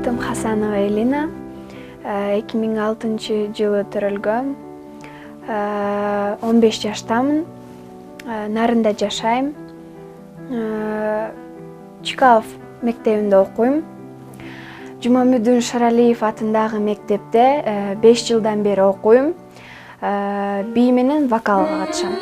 Атым Хасанова Элина. 2006 жылы төрөлгөм. 15 жаштамын. Нарында жашайм. Чкалов мектебинде окуйм. Жумамүдүн Шаралиев атындагы мектепте 5 жылдан бери окуйм. Би менен вокалга катышам.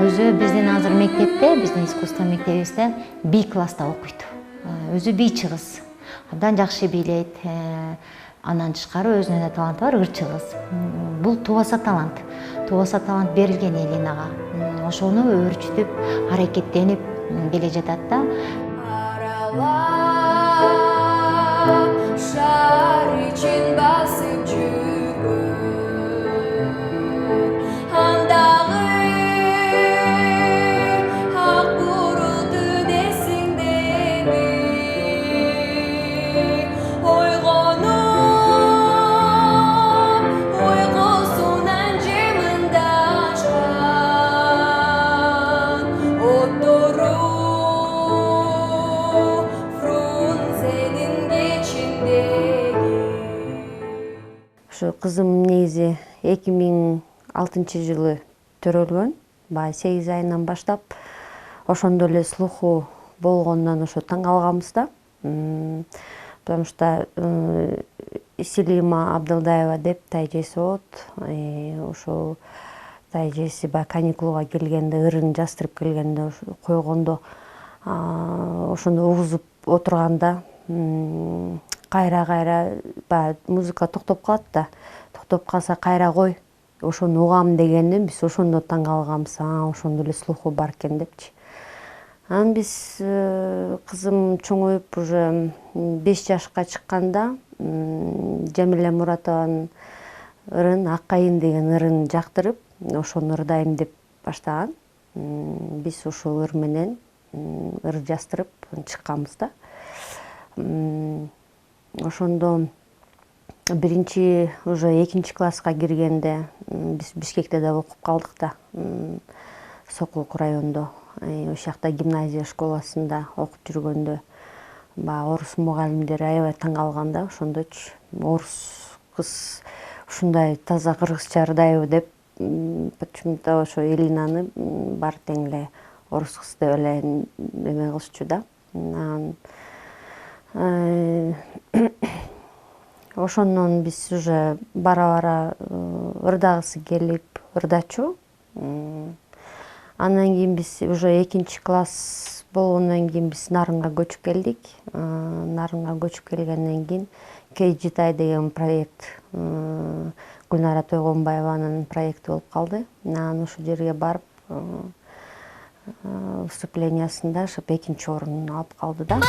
Өзү биздин азыр мектепте, биздин искусство мектебибизде би класста окуйт. Өзү бийчи кыз. Абдан жакшы бийлейт. Андан тышкары өзүнүн да таланты бар, ырчы кыз. Бул тубаса талант. Тубаса талант берилген Элинага. Ошону өөрчүтүп, аракеттенип келе жатат да. Шар үчүн басып жүргөн андагы ак бурулду десиңдеби ойгонуп уйкусунан жымындашкан оттору Кызым негизи 2006 жылы төрөлгөн. Баягы 8 айынан баштап ошондо эле слуху болгондон ошо таң калганбыз да. Потому что Селима Абдылдаева деп тайжеси болот. Ошол тайжеси баягы каникулга келгенде, ырын жастырып келгенде койгондо ошону угузуп отурганда кайра баягы музыка токтоп калат да. Токтоп калса кайра кой, ошону угам дегенден биз ошондо таң калганбыз. Ошондо эле слуху бар экен депчи. Анан биз кызым чоңоюп уже 5 жашка чыкканда Жамиля Муратованын ырын Ак кайын деген ырын жактырып, ошону ырдайм деп баштаган. Биз ошол ыр менен ыр жастырып чыкканбыз да. Ошондо биринчи уже 2 класска киргенде биз Бишкекте да окуп калдык да. Сокулук районунда, ошол жакта гимназия школасында окуп жүргөндө баягы орус мугалимдер аябай таң калган да. Ошондочу орус кыз ушундай таза кыргызча ырдайбы деп, почему-то ошо Элинаны баары тең эле орус кыз деп эле эме кылышчу да. Ошондон биз уже бара-бара ырдагысы келип ырдачу. Андан кийин биз уже 2 класс болгондон кийин биз Нарынга көчүп келдик. Нарынга көчүп келгенден кийин Кейжитай деген проект, Гүлнара Тойгонбаеванын проекти болуп калды. Анан ошол жерге барып выступлениясында ошо 2-орун алып калды да.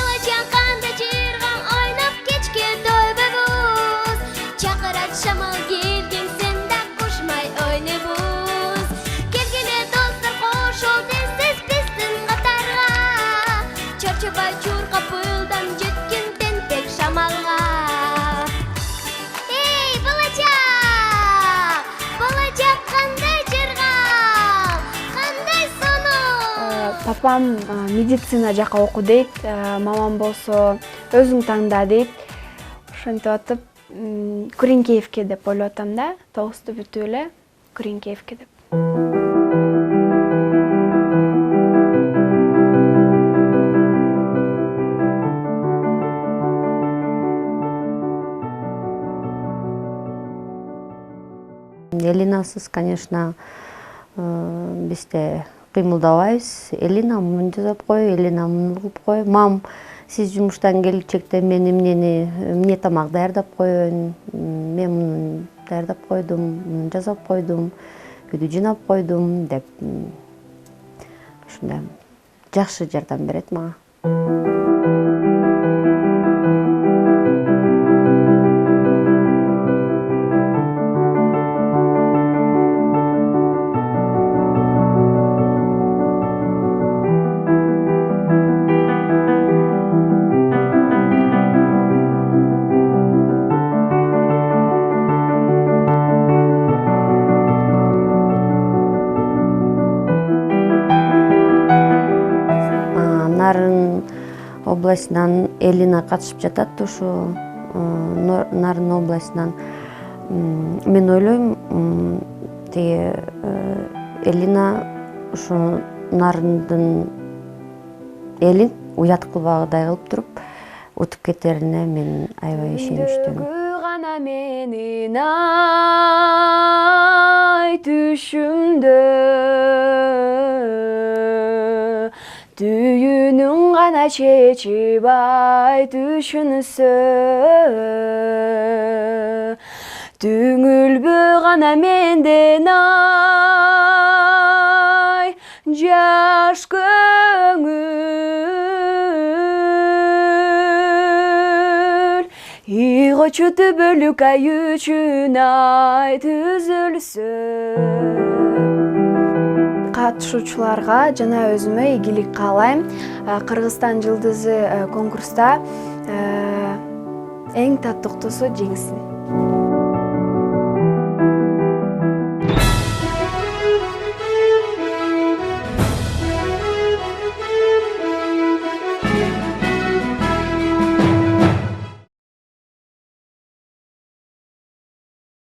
Папам медицина жака оку дейт, мамам болсо өзүң таңда дейт. Ошентип атып, Күреңкеевке деп ойлоп атам да. 9-ту бүтүп эле Күреңкеевке деп. Элинасыз, конечно, бизде кыймылдабайбыз. Элина муну жасап кой, Элина муну кылып кой. Мам, сиз жумуштан келчекте мен эмне тамак даярдап коеюн, мен муну даярдап койдум, муну жасап койдум, үйдү жыйнап койдум деп ушундай жакшы жардам берет мага. областынан Элина катышып жатат, ушу Нарын областынан. Мен ойлойм, тиги Элина ушу Нарындын элин уят кылбагыдай кылып туруп утуп кетерине мен аябай ишеничтимин. Гана менин ай түшүмдө түйүнүн гана чечип ай түшүнсө түңүлбө гана менден ай жаш көңүл ийгочу түбөлүк ай үчүн ай түзүлсө. Катышуучуларга жана өзүмө ийгилик каалайм. Кыргызстан жылдызы конкурста эң татыктуусу жеңсин.